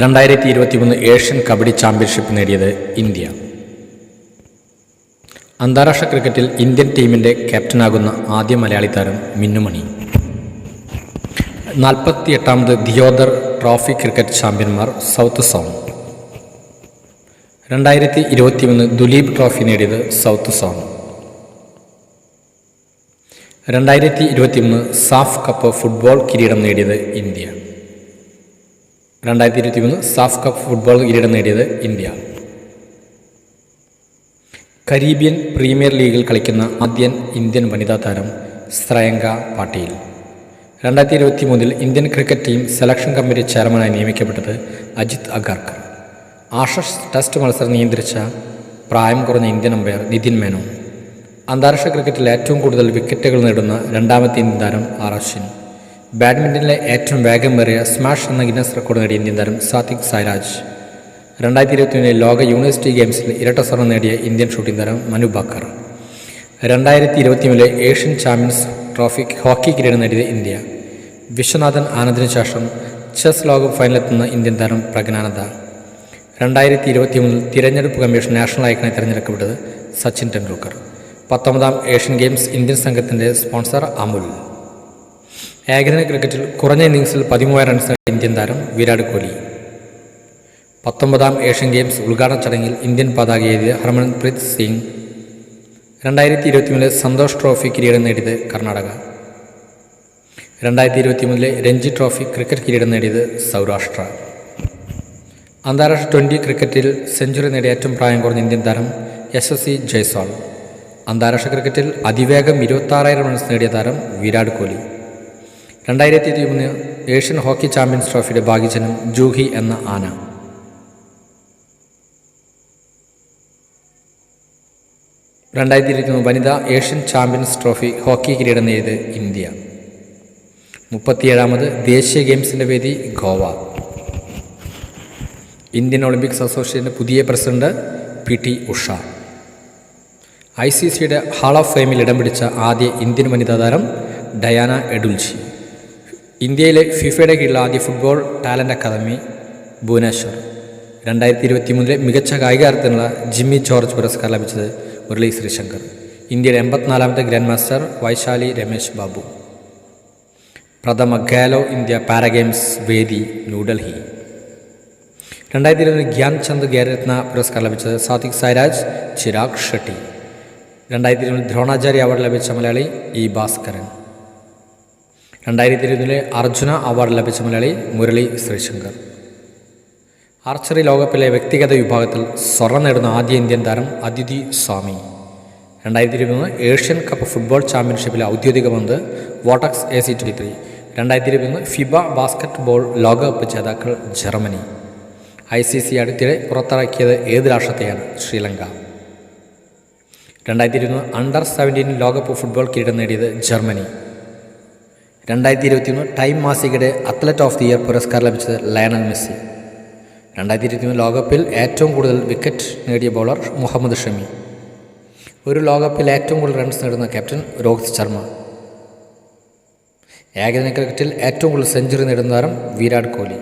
2023 Asian kabaddi championship നേടിയത് India. അന്താരാഷ്ട്ര ക്രിക്കറ്റിൽ ഇന്ത്യൻ ടീമിൻ്റെ ക്യാപ്റ്റനാകുന്ന ആദ്യ മലയാളി താരം മിന്നുമണി. 48ാമത് ദിയോദർ ട്രോഫി ക്രിക്കറ്റ് ചാമ്പ്യന്മാർ സൗത്ത് സോൺ. 2023 ദുലീപ് ട്രോഫി നേടിയത് south zone. 2023 SAFF cup football കിരീടം നേടിയത് ഇന്ത്യ. 2023 സാഫ് കപ്പ് ഫുട്ബോൾ കിരീടം നേടിയത് ഇന്ത്യ. കരീബിയൻ പ്രീമിയർ ലീഗിൽ കളിക്കുന്ന ആദ്യ ഇന്ത്യൻ വനിതാ താരം Shreyanka Patil. 2023 Indian cricket team selection committee ചെയർമാനായി നിയമിക്കപ്പെട്ടത് അജിത് അഗർക്കർ. ആഷസ് ടെസ്റ്റ് മത്സരം നിയന്ത്രിച്ച പ്രായം കുറഞ്ഞ ഇന്ത്യൻ അമ്പയർ നിതിൻ മേനോൻ. അന്താരാഷ്ട്ര ക്രിക്കറ്റിൽ ഏറ്റവും കൂടുതൽ വിക്കറ്റുകൾ നേടുന്ന രണ്ടാമത്തെ ഇന്ത്യൻ താരം ആർ അശ്വിൻ. ബാഡ്മിൻ്റണിലെ ഏറ്റവും വേഗമേറിയ സ്മാഷ് എന്ന ഗിന്നസ് റെക്കോർഡ് നേടിയ ഇന്ത്യൻ താരം സാത്വിക് സായ്രാജ്. 2023 ലോക യൂണിവേഴ്സിറ്റി ഗെയിംസിൽ ഇരട്ട സ്വർണ്ണം നേടിയ ഇന്ത്യൻ ഷൂട്ടിംഗ് താരം Manu Bhaker. 2023 Asian champions trophy hockey കിരീടം നേടിയത് ഇന്ത്യ. വിശ്വനാഥൻ ആനന്ദിന് ശേഷം ചെസ് ലോകകപ്പ് ഫൈനലെത്തുന്ന ഇന്ത്യൻ താരം പ്രജ്ഞാനന്ദ. 2023 തിരഞ്ഞെടുപ്പ് കമ്മീഷൻ നാഷണൽ ഐക്കണായി തിരഞ്ഞെടുക്കപ്പെട്ടത് Sachin Tendulkar. 19ാം Asian games Indian സംഘത്തിൻ്റെ സ്പോൺസർ അമുൽ. ഏകദിന ക്രിക്കറ്റിൽ കുറഞ്ഞ ഇന്നിംഗ്സിൽ 13 റൺസ് നേടിയ ഇന്ത്യൻ താരം വിരാട് കോഹ്ലി. 19ാം ഏഷ്യൻ ഗെയിംസ് ഉദ്ഘാടന ചടങ്ങിൽ ഇന്ത്യൻ പതാക എഴുതിയ ഹർമൻപ്രീത് സിംഗ്. 2023 സന്തോഷ് ട്രോഫി കിരീടം നേടിയത് കർണാടക. 2023 രഞ്ജി ട്രോഫി ക്രിക്കറ്റ് കിരീടം നേടിയത് സൗരാഷ്ട്ര. അന്താരാഷ്ട്ര 20 ക്രിക്കറ്റിൽ സെഞ്ചുറി നേടിയ ഏറ്റവും പ്രായം കുറഞ്ഞ ഇന്ത്യൻ താരം യശസ്വി ജയ്സ്വാൾ. അന്താരാഷ്ട്ര ക്രിക്കറ്റിൽ അതിവേഗം 26,000 റൺസ് നേടിയ താരം Virat Kohli. 2023 Asian hockey champions ട്രോഫിയുടെ ഭാഗ്യജനം ജൂഹി എന്ന ആന. 2023 വനിതാ ഏഷ്യൻ ചാമ്പ്യൻസ് ട്രോഫി ഹോക്കി കിരീടം നേടിയത് ഇന്ത്യ. 37ാമത് ദേശീയ ഗെയിംസിൻ്റെ വേദി ഗോവ. ഇന്ത്യൻ ഒളിമ്പിക്സ് അസോസിയേഷൻ്റെ പുതിയ പ്രസിഡന്റ് PT ഉഷ. ICCയുടെ ഹാൾ ഓഫ് ഫെയിമിൽ ഇടം പിടിച്ച ആദ്യ ഇന്ത്യൻ വനിതാ താരം ഡയാന എഡുൽജി. ഇന്ത്യയിലെ ഫിഫയുടെ കീഴിൽ ആദ്യ ഫുട്ബോൾ ടാലൻ്റ് അക്കാദമി ഭുവനേശ്വർ. 2023 മികച്ച കായികാർത്ഥത്തിനുള്ള ജിമ്മി ജോർജ് പുരസ്കാരം ലഭിച്ചത് മുരളി ശ്രീശങ്കർ. ഇന്ത്യയുടെ 84ാമത്തെ ഗ്രാൻഡ് മാസ്റ്റർ വൈശാലി രമേശ് ബാബു. പ്രഥമ ഖേലോ ഇന്ത്യ പാരാഗെയിംസ് വേദി ന്യൂഡൽഹി. 2023 ഗ്യാൻ ചന്ദ് ഖേൽരത്ന പുരസ്കാരം ലഭിച്ചത് സാത്വിക് സായ്രാജ്, ചിരാഗ് ഷെട്ടി. 2023 ദ്രോണാചാര്യ അവാർഡ് ലഭിച്ച മലയാളി E ഭാസ്കരൻ. 2023 അർജുന അവാർഡ് ലഭിച്ച മലയാളി മുരളി ശ്രീശങ്കർ. ആർച്ചറി ലോകകപ്പിലെ വ്യക്തിഗത വിഭാഗത്തിൽ സ്വർണ്ണം നേടുന്ന ആദ്യ ഇന്ത്യൻ താരം അദിതി സ്വാമി. 2023 ഏഷ്യൻ കപ്പ് ഫുട്ബോൾ ചാമ്പ്യൻഷിപ്പിലെ ഔദ്യോഗിക പന്ത് വോട്ടക്സ് AC23. 2023 ഫിബ ബാസ്ക്കറ്റ് ബോൾ ലോകകപ്പ് ജേതാക്കൾ ജർമ്മനി. ICC അടുത്തിടെ പുറത്തിറക്കിയത് ഏത് രാഷ്ട്രത്തെയാണ്? ശ്രീലങ്ക. 2023 അണ്ടർ 17 ലോകകപ്പ് ഫുട്ബോൾ കിരീടം നേടിയത് ജർമ്മനി. 2023 ടൈം മാസികയുടെ അത്ലറ്റ് ഓഫ് ദി ഇയർ പുരസ്കാരം ലഭിച്ചത് ലയണൽ മെസ്സി. 2023 ലോകകപ്പിൽ ഏറ്റവും കൂടുതൽ വിക്കറ്റ് നേടിയ ബൗളർ മുഹമ്മദ് ഷമി. ഒരു ലോകകപ്പിൽ ഏറ്റവും കൂടുതൽ റൺസ് നേടുന്ന ക്യാപ്റ്റൻ രോഹിത് ശർമ്മ. ഏകദിന ക്രിക്കറ്റിൽ ഏറ്റവും കൂടുതൽ സെഞ്ചുറി നേടുന്ന താരം വിരാട് കോഹ്ലി.